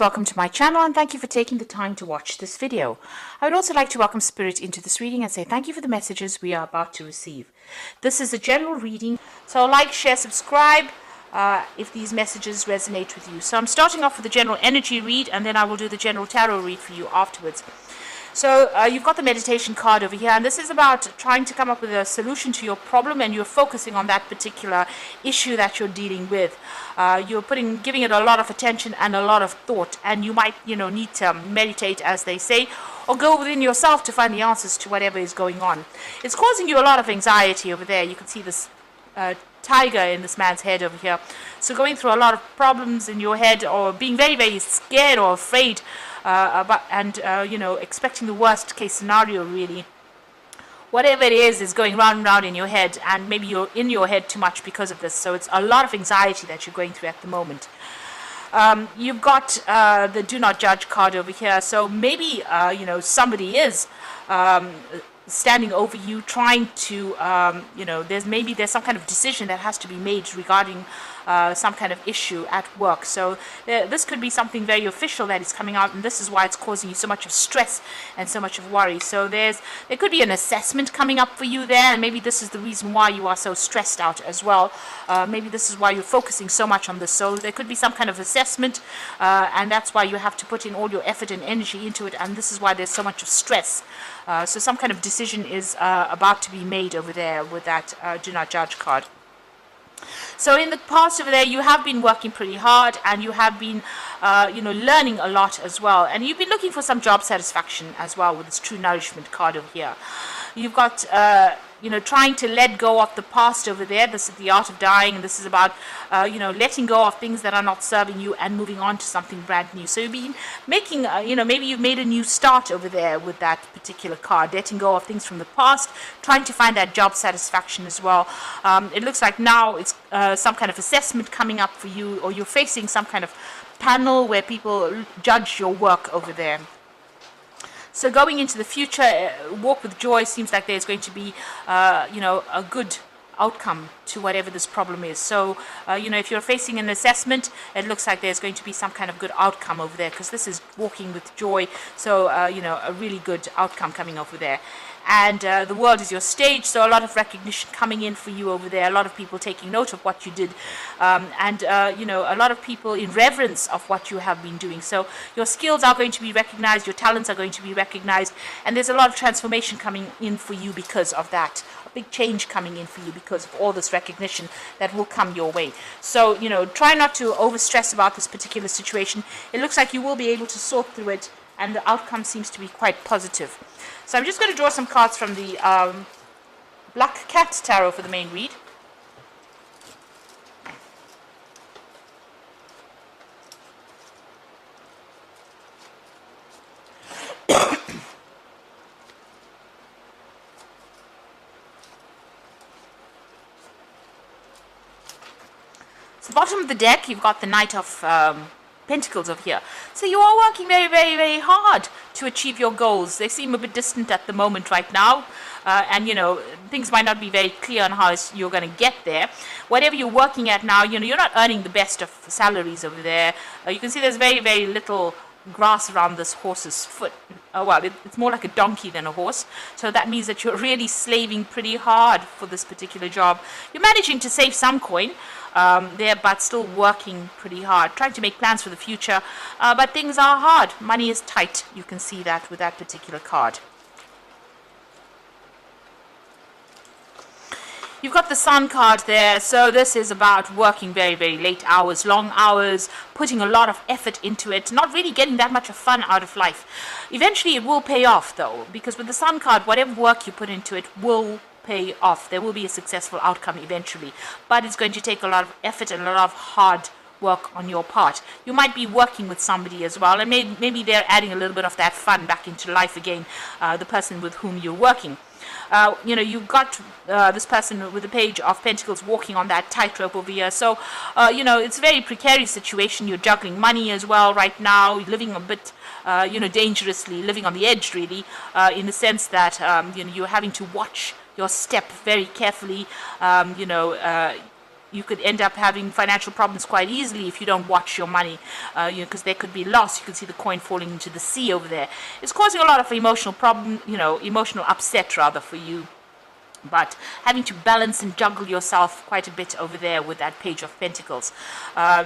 Welcome to my channel and thank you for taking the time to watch this video. I would also like to welcome Spirit into this reading and say thank you for the messages we are about to receive. This is a general reading, so like, share, subscribe if these messages resonate with you. So I'm starting off with the general energy read and then I will do the general tarot read for you afterwards. So you've got the meditation card over here, and this is about trying to come up with a solution to your problem, and you're focusing on that particular issue that you're dealing with. You're giving it a lot of attention and a lot of thought, and you might, need to meditate, as they say, or go within yourself to find the answers to whatever is going on. It's causing you a lot of anxiety over there. You can see this tiger in this man's head over here. So going through a lot of problems in your head, or being very, very scared or afraid, expecting the worst case scenario, really. Whatever it is going round and round in your head, and maybe you're in your head too much because of this. So it's a lot of anxiety that you're going through at the moment. You've got the Do Not Judge card over here. So maybe, somebody is standing over you, trying to, there's some kind of decision that has to be made regarding some kind of issue at work. So this could be something very official that is coming out, and this is why it's causing you so much of stress and so much of worry. So there could be an assessment coming up for you there, and maybe this is the reason why you are so stressed out as well. Maybe this is why you're focusing so much on this. So there could be some kind of assessment, and that's why you have to put in all your effort and energy into it, and this is why there's so much of stress. So some kind of decision is about to be made over there with that Do Not Judge card. So in the past over there, you have been working pretty hard, and you have been, learning a lot as well. And you've been looking for some job satisfaction as well with this True Nourishment card over here. You've got, trying to let go of the past over there. This is the Art of Dying, and this is about, letting go of things that are not serving you and moving on to something brand new. So you've been making, maybe you've made a new start over there with that particular card, letting go of things from the past, trying to find that job satisfaction as well. It looks like now it's some kind of assessment coming up for you, or you're facing some kind of panel where people judge your work over there. So going into the future, walk with joy. Seems like there's going to be, a good outcome to whatever this problem is. So, if you're facing an assessment, it looks like there's going to be some kind of good outcome over there, because this is walking with joy. So, a really good outcome coming over there. And the world is your stage, so a lot of recognition coming in for you over there, a lot of people taking note of what you did, a lot of people in reverence of what you have been doing. So your skills are going to be recognized, your talents are going to be recognized, and there's a lot of transformation coming in for you because of that. A big change coming in for you because of all this recognition that will come your way. So, try not to overstress about this particular situation. It looks like you will be able to sort through it, and the outcome seems to be quite positive. So I'm just going to draw some cards from the Black Cat Tarot for the main read. So bottom of the deck, you've got the Knight of Pentacles over here. So you are working very, very, very hard to achieve your goals. They seem a bit distant at the moment right now, and things might not be very clear on how you're going to get there. Whatever you're working at now, you're not earning the best of salaries over there. You can see there's very, very little grass around this horse's foot. It's more like a donkey than a horse. So that means that you're really slaving pretty hard for this particular job. You're managing to save some coin there, but still working pretty hard, trying to make plans for the future. But things are hard. Money is tight. You can see that with that particular card. You've got the Sun card there, so this is about working very, very late hours, long hours, putting a lot of effort into it, not really getting that much of fun out of life. Eventually it will pay off though, because with the Sun card, whatever work you put into it will pay off. There will be a successful outcome eventually, but it's going to take a lot of effort and a lot of hard work on your part. You might be working with somebody as well, and maybe they're adding a little bit of that fun back into life again, the person with whom you're working. You've got this person with the Page of Pentacles walking on that tightrope over here. So, it's a very precarious situation. You're juggling money as well right now. You're living a bit, dangerously, living on the edge, really, in the sense that, you're having to watch your step very carefully. you could end up having financial problems quite easily if you don't watch your money, because there could be loss. You can see the coin falling into the sea over there. It's causing a lot of emotional problem, emotional upset rather for you. But having to balance and juggle yourself quite a bit over there with that Page of Pentacles.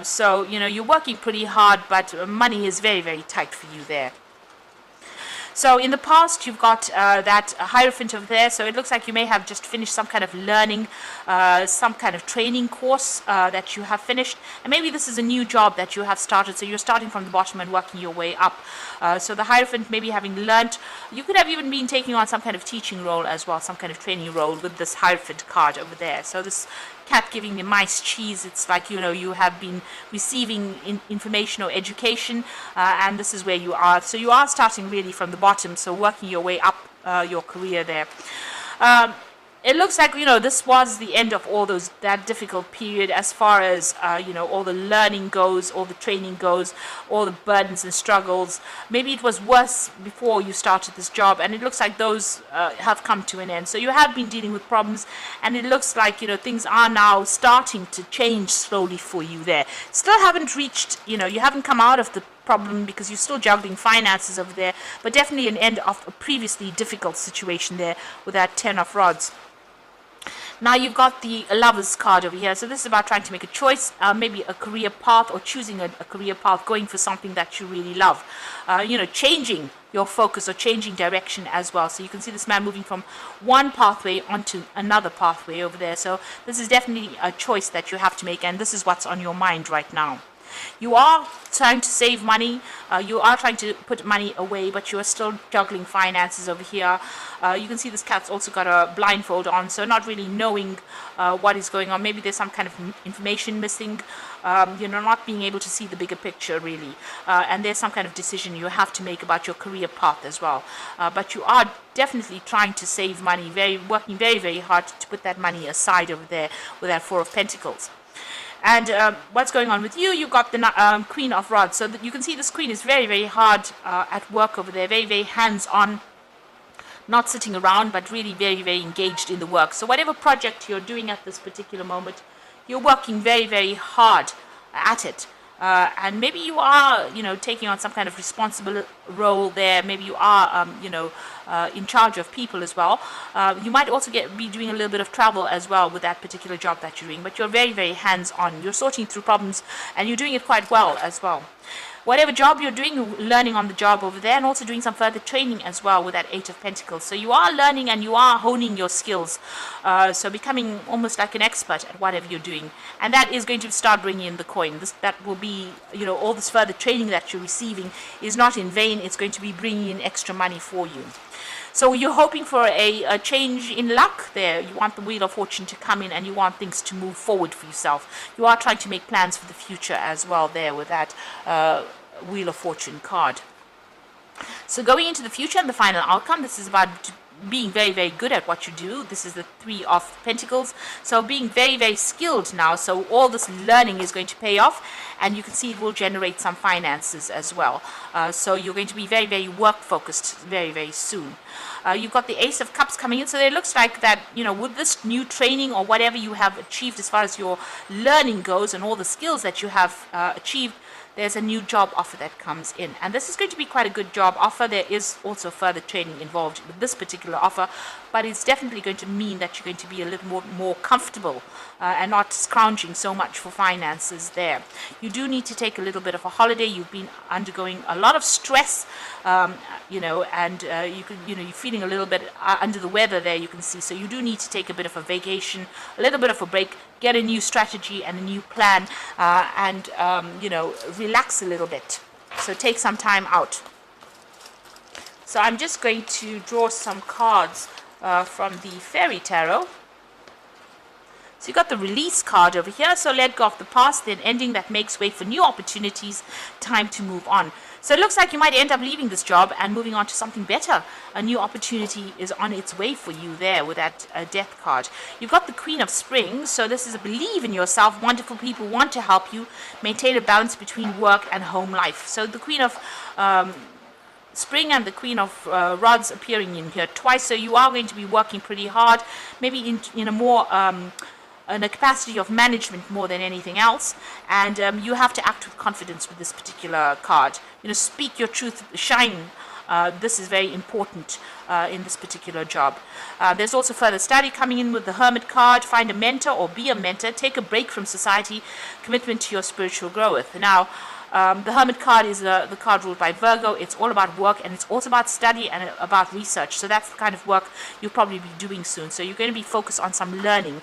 So, you're working pretty hard, but money is very, very tight for you there. So in the past, you've got that Hierophant over there. So it looks like you may have just finished some kind of learning, some kind of training course that you have finished. And maybe this is a new job that you have started. So you're starting from the bottom and working your way up. So the Hierophant, maybe having learnt, you could have even been taking on some kind of teaching role as well, some kind of training role with this Hierophant card over there. So this cat giving the mice cheese, it's like, you have been receiving information or education, and this is where you are. So you are starting really from the bottom, so working your way up your career there. It looks like, this was the end of all that difficult period as far as, all the learning goes, all the training goes, all the burdens and struggles. Maybe it was worse before you started this job, and it looks like those have come to an end. So you have been dealing with problems, and it looks like, things are now starting to change slowly for you there. Still haven't reached, you haven't come out of the problem because you're still juggling finances over there, but definitely an end of a previously difficult situation there with that 10 of Rods. Now you've got the Lovers card over here. So this is about trying to make a choice, maybe a career path, or choosing a career path, going for something that you really love. Changing your focus or changing direction as well. So you can see this man moving from one pathway onto another pathway over there. So this is definitely a choice that you have to make, and this is what's on your mind right now. You are trying to save money, you are trying to put money away, but you are still juggling finances over here. You can see this cat's also got a blindfold on, so not really knowing what is going on. Maybe there's some kind of information missing, not being able to see the bigger picture really. And there's some kind of decision you have to make about your career path as well. But you are definitely trying to save money, working very, very hard to put that money aside over there with that Four of Pentacles. And what's going on with you? You've got the Queen of Rods. So that you can see this Queen is very, very hard at work over there, very, very hands-on, not sitting around, but really very, very engaged in the work. So whatever project you're doing at this particular moment, you're working very, very hard at it. And maybe you are, taking on some kind of responsible role there. Maybe you are, in charge of people as well. You might also be doing a little bit of travel as well with that particular job that you're doing. But you're very, very hands-on. You're sorting through problems, and you're doing it quite well as well. Whatever job you're doing, learning on the job over there, and also doing some further training as well with that Eight of Pentacles. So you are learning and you are honing your skills. So becoming almost like an expert at whatever you're doing. And that is going to start bringing in the coin. That will be, all this further training that you're receiving is not in vain. It's going to be bringing in extra money for you. So you're hoping for a change in luck there. You want the Wheel of Fortune to come in, and you want things to move forward for yourself. You are trying to make plans for the future as well there with that Wheel of Fortune card. So going into the future and the final outcome, this is about being very, very good at what you do. This is the Three of Pentacles. So being very, very skilled now. So all this learning is going to pay off, and you can see it will generate some finances as well. So you're going to be very, very work focused very, very soon. You've got the Ace of Cups coming in. So it looks like that, with this new training or whatever you have achieved as far as your learning goes and all the skills that you have achieved, there's a new job offer that comes in. And this is going to be quite a good job offer. There is also further training involved with this particular offer, but it's definitely going to mean that you're going to be a little more comfortable and not scrounging so much for finances there. You do need to take a little bit of a holiday. You've been undergoing a lot of stress, and you're feeling a little bit under the weather there, you can see. So you do need to take a bit of a vacation, a little bit of a break, get a new strategy and a new plan, and relax a little bit. So take some time out. So I'm just going to draw some cards from the Fairy Tarot. So you got the Release card over here. So let go of the past, then ending that makes way for new opportunities, time to move on. So it looks like you might end up leaving this job and moving on to something better. A new opportunity is on its way for you there with that Death card. You've got the Queen of Spring. So this is a believe in yourself. Wonderful people want to help you maintain a balance between work and home life. So the Queen of Spring and the Queen of Rods appearing in here twice. So you are going to be working pretty hard, maybe in a more in a capacity of management more than anything else, and you have to act with confidence with this particular card. Speak your truth, shine. This is very important in this particular job. There's also further study coming in with the Hermit card. Find a mentor or be a mentor. Take a break from society. Commitment to your spiritual growth. Now, the Hermit card is the card ruled by Virgo. It's all about work, and it's also about study and about research. So that's the kind of work you'll probably be doing soon. So you're going to be focused on some learning.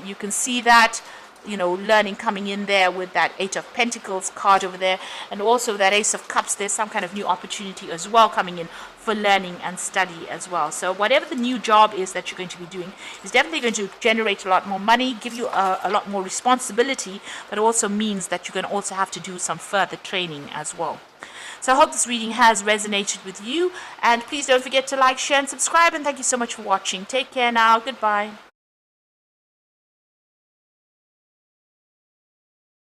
You can see that learning coming in there with that Eight of Pentacles card over there, and also that Ace of Cups. There's some kind of new opportunity as well coming in for learning and study as well. So whatever the new job is that you're going to be doing is definitely going to generate a lot more money, give you a lot more responsibility, but also means that you're going to also have to do some further training as well. So I hope this reading has resonated with you, and please don't forget to like, share, and subscribe, and thank you so much for watching. Take care now. Goodbye.